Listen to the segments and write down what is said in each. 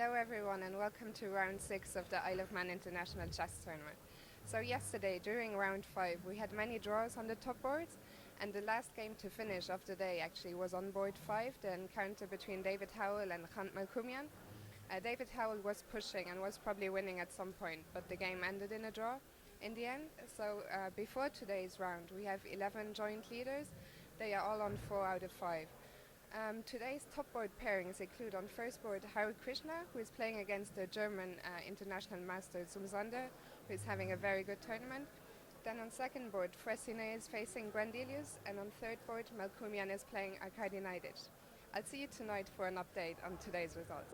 Hello everyone and welcome to round 6 of the Isle of Man International Chess Tournament. So yesterday, during round 5, we had many draws on the top boards, and the last game to finish of the day actually was on board 5, the encounter between David Howell and Melkumyan. David Howell was pushing and was probably winning at some point, but the game ended in a draw in the end. So before today's round, we have 11 joint leaders. They are all on 4 out of 5. Today's top board pairings include on first board Harikrishna, who is playing against the German international master Zumsande, who is having a very good tournament. Then on second board, Fressinet is facing Grandelius, and on third board, Melkumyan is playing Sergei Naiditsch. I'll see you tonight for an update on today's results.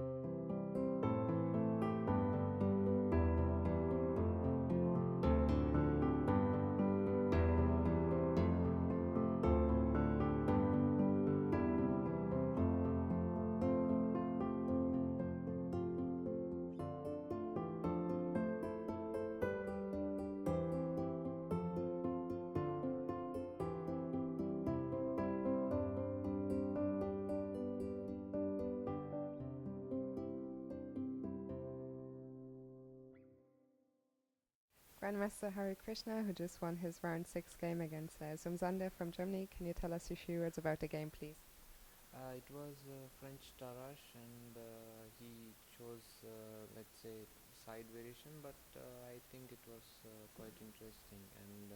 Grandmaster Harikrishna, who just won his round 6 game against Zumsande from Germany. Can you tell us a few words about the game, please? It was French Tarash, and he chose, let's say, side variation, but I think it was quite interesting, and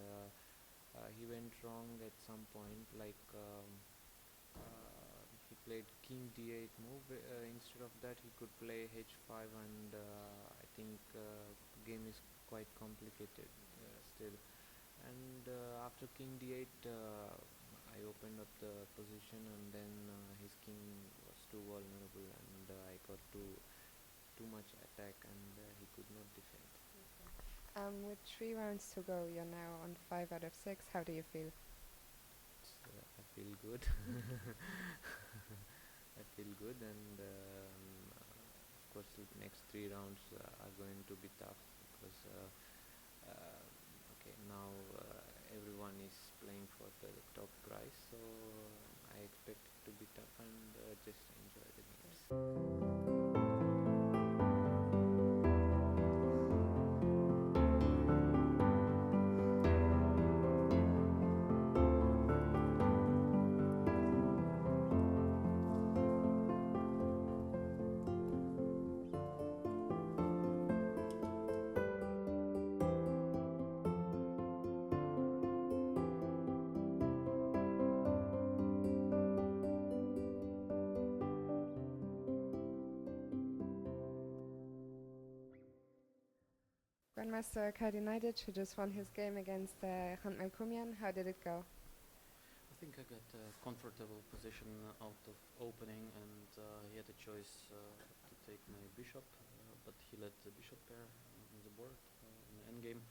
he went wrong at some point, like he played king d8 move. Instead of that, he could play h5, and I think game is quite complicated still. And after king d8, I opened up the position, and then his king was too vulnerable, and I got too much attack, and he could not defend. With 3 rounds to go, you're now on 5 out of 6. How do you feel? I feel good. I feel good, and of course the next 3 rounds are going to be tough, because okay, now everyone is playing for the top prize, so I expect it to be tough, and just enjoy the games. Grandmaster Sergei Naiditsch, who just won his game against Melkumyan. How did it go? I think I got a comfortable position out of opening, and he had a choice to take my bishop, but he let the bishop pair on the board in the endgame.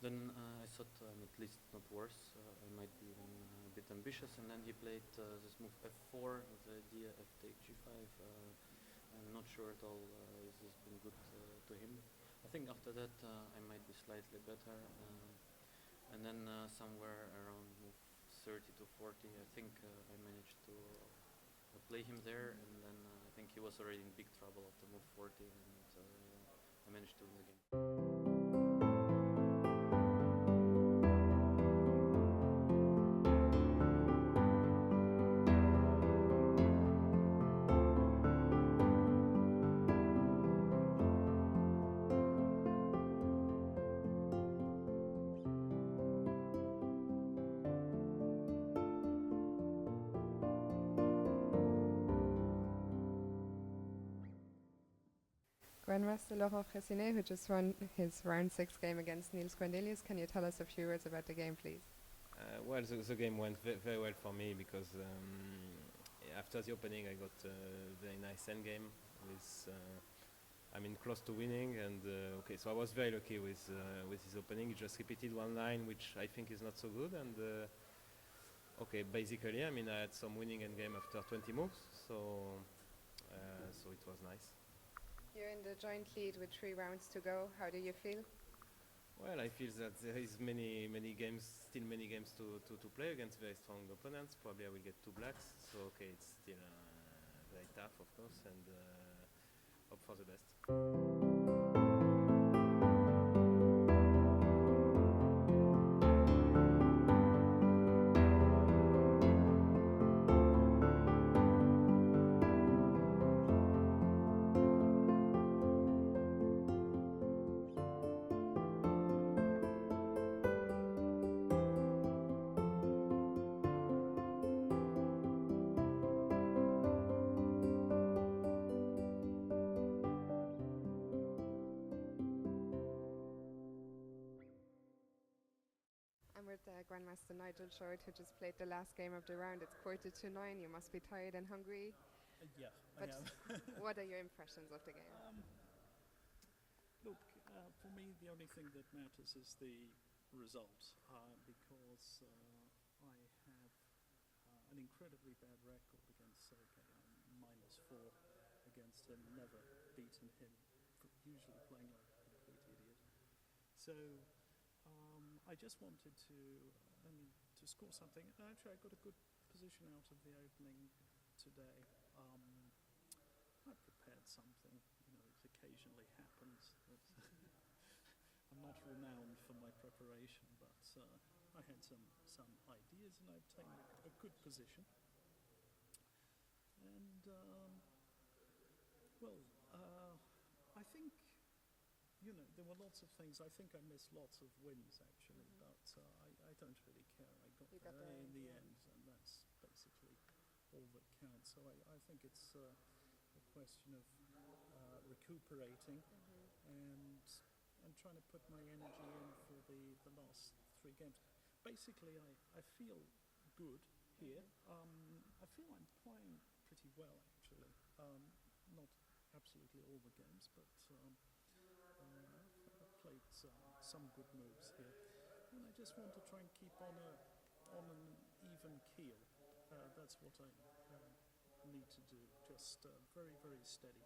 Then I thought I'm at least not worse, I might be even a bit ambitious, and then he played this move f4 with the idea f take g5. I'm not sure at all if this has been good to him. I think after that I might be slightly better, and then somewhere around move 30 to 40, I think I managed to play him there, and then I think he was already in big trouble after move 40, and I managed to win the game. Grandmaster Fressinet, who just won his round 6 game against Grandelius. Can you tell us a few words about the game, please? Well, the game went very well for me, because after the opening I got a very nice endgame with, close to winning, and okay, so I was very lucky with his opening. He just repeated one line, which I think is not so good, and okay, basically, I had some winning endgame after 20 moves, so it was nice. You're in the joint lead with 3 rounds to go. How do you feel? Well, I feel that there is still many games to play against very strong opponents. Probably I will get 2 blacks, so okay, it's still very tough, of course, and hope for the best. I'm with Grandmaster Nigel Short, who just played the last game of the round. It's 8:45. You must be tired and hungry. Yeah, But I am. what are your impressions of the game? Look, for me, the only thing that matters is the result, because I have an incredibly bad record against Sergei. I'm -4 against him, never beaten him, usually playing like a complete idiot. So I just wanted to score something. Actually, I got a good position out of the opening today. I prepared something, it occasionally happens. I'm not renowned for my preparation, but I had some ideas and I obtained a good position. And, I think, there were lots of things. I think I missed lots of wins, actually, but I don't really care. I got there in the end, and that's basically all that counts. So I think it's a question of recuperating and trying to put my energy in for the last 3 games. Basically, I feel good here. I feel I'm playing pretty well, actually. Not absolutely all the games, but I've played some good moves here. And I just want to try and keep on an even keel. That's what I need to do. Just very, very steady.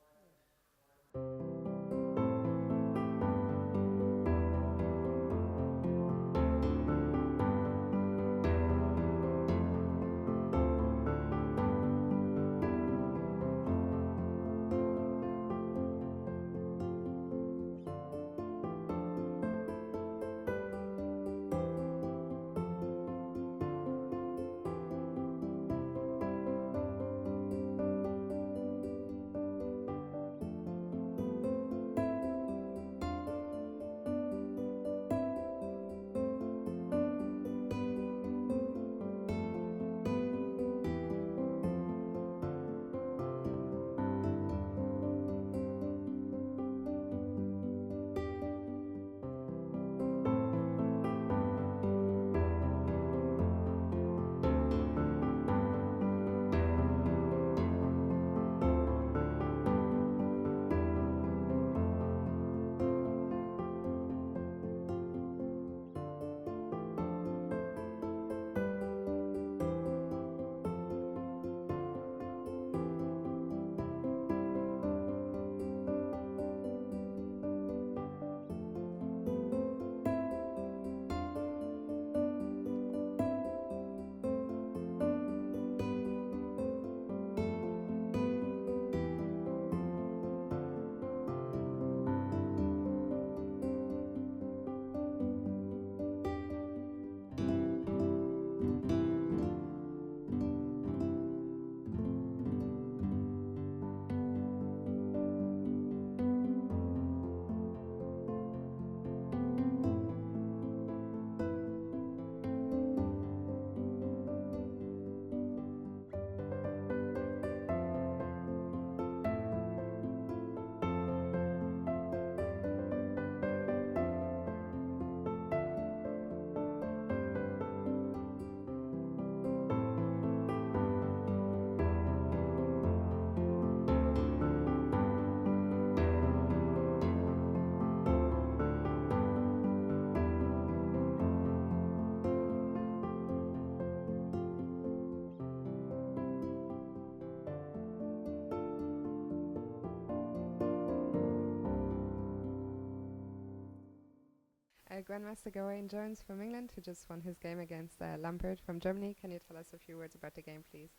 Grandmaster Gawain Jones from England, who just won his game against Lampert from Germany. Can you tell us a few words about the game, please?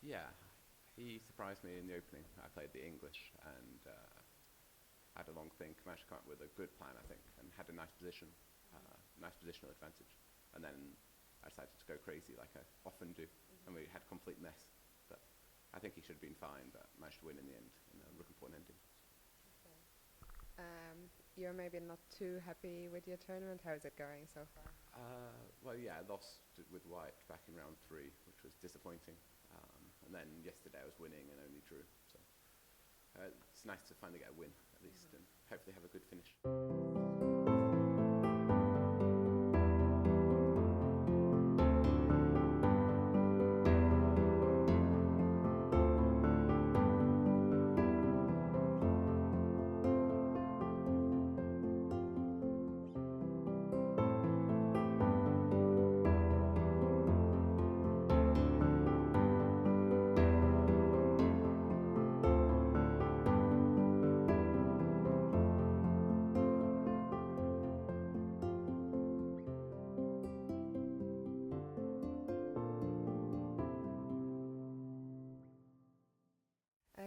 Yeah, he surprised me in the opening. I played the English, and had a long think, managed to come up with a good plan, I think, and had a nice position, nice positional advantage. And then I decided to go crazy like I often do, and we had a complete mess. But I think he should have been fine, but managed to win in the end in a looking for an ending. You're maybe not too happy with your tournament. How's it going so far? Well, yeah, I lost with White back in round 3, which was disappointing. And then yesterday I was winning and only drew. So it's nice to finally get a win, at least, and hopefully have a good finish.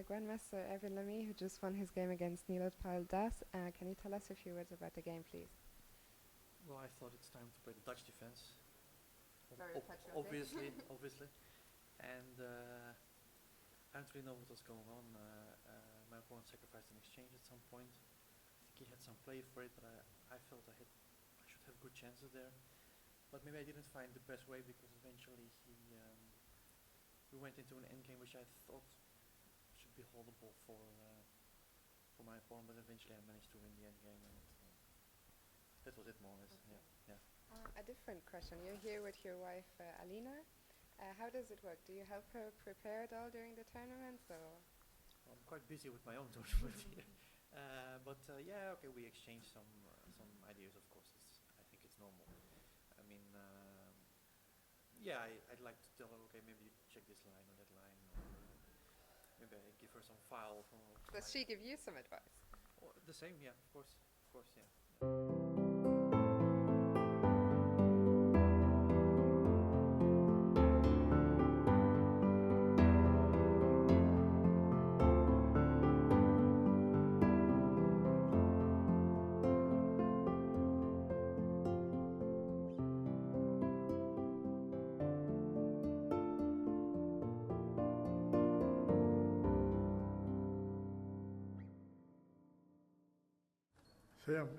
Grandmaster Erwin Lamy, who just won his game against Neelotpal Das. Can you tell us a few words about the game, please? Well, I thought it's time to play the Dutch defense. Very patriotic. Obviously. And I don't really know what was going on. My opponent sacrificed an exchange at some point. I think he had some play for it, but I felt I should have good chances there. But maybe I didn't find the best way, because eventually we went into an endgame which I thought should be holdable for my opponent, but eventually I managed to win the endgame, and that was it more or less. Okay. Yeah. A different question. You're here with your wife, Alina. How does it work? Do you help her prepare it all during the tournaments, or? Well, I'm quite busy with my own tournament here, but yeah, okay, we exchange some ideas. Of course, I think it's normal. I mean, yeah, I'd like to tell her, okay, maybe you check this line or that line, or maybe I give her some file. Does she give you some advice? Or the same, yeah, of course, yeah.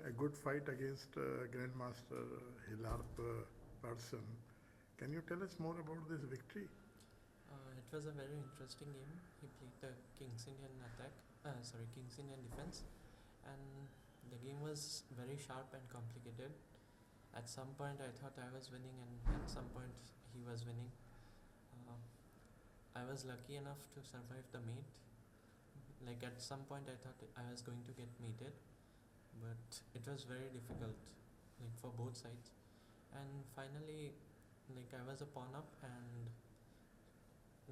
A good fight against Grandmaster Hilarp person. Can you tell us more about this victory? It was a very interesting game. He played the King's Indian King's Indian defense, and the game was very sharp and complicated. At some point I thought I was winning, and at some point he was winning. I was lucky enough to survive the mate. Like at some point I thought I was going to get mated, but it was very difficult, like for both sides. And finally, like I was a pawn up, and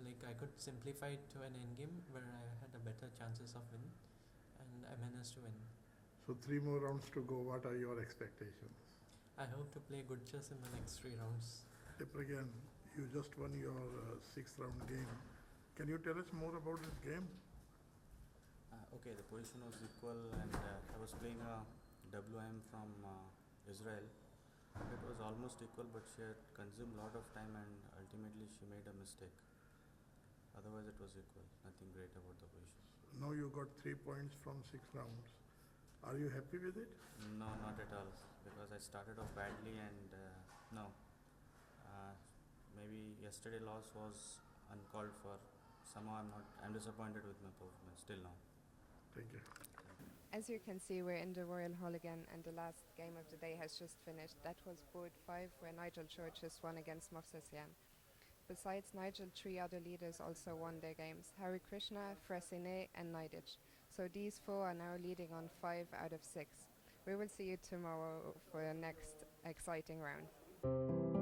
like I could simplify it to an endgame where I had a better chances of winning, and I managed to win. So 3 more rounds to go. What are your expectations? I hope to play good chess in the next 3 rounds. Again, you just won your 6th round game. Can you tell us more about this game? Okay, the position was equal, and I was playing a WM from Israel. It was almost equal, but she had consumed a lot of time, and ultimately she made a mistake. Otherwise it was equal, nothing great about the position. Now you got 3 points from 6 rounds. Are you happy with it? No, not at all, because I started off badly, and no. Maybe yesterday loss was uncalled for. Somehow I'm disappointed with my performance still now. Thank you. As you can see, we're in the Royal Hall again, and the last game of the day has just finished. That was board 5, where Nigel Church just won against Movsesian. Besides Nigel, 3 other leaders also won their games: Harikrishna, Fressinet and Naiditsch. So these 4 are now leading on 5 out of 6. We will see you tomorrow for the next exciting round.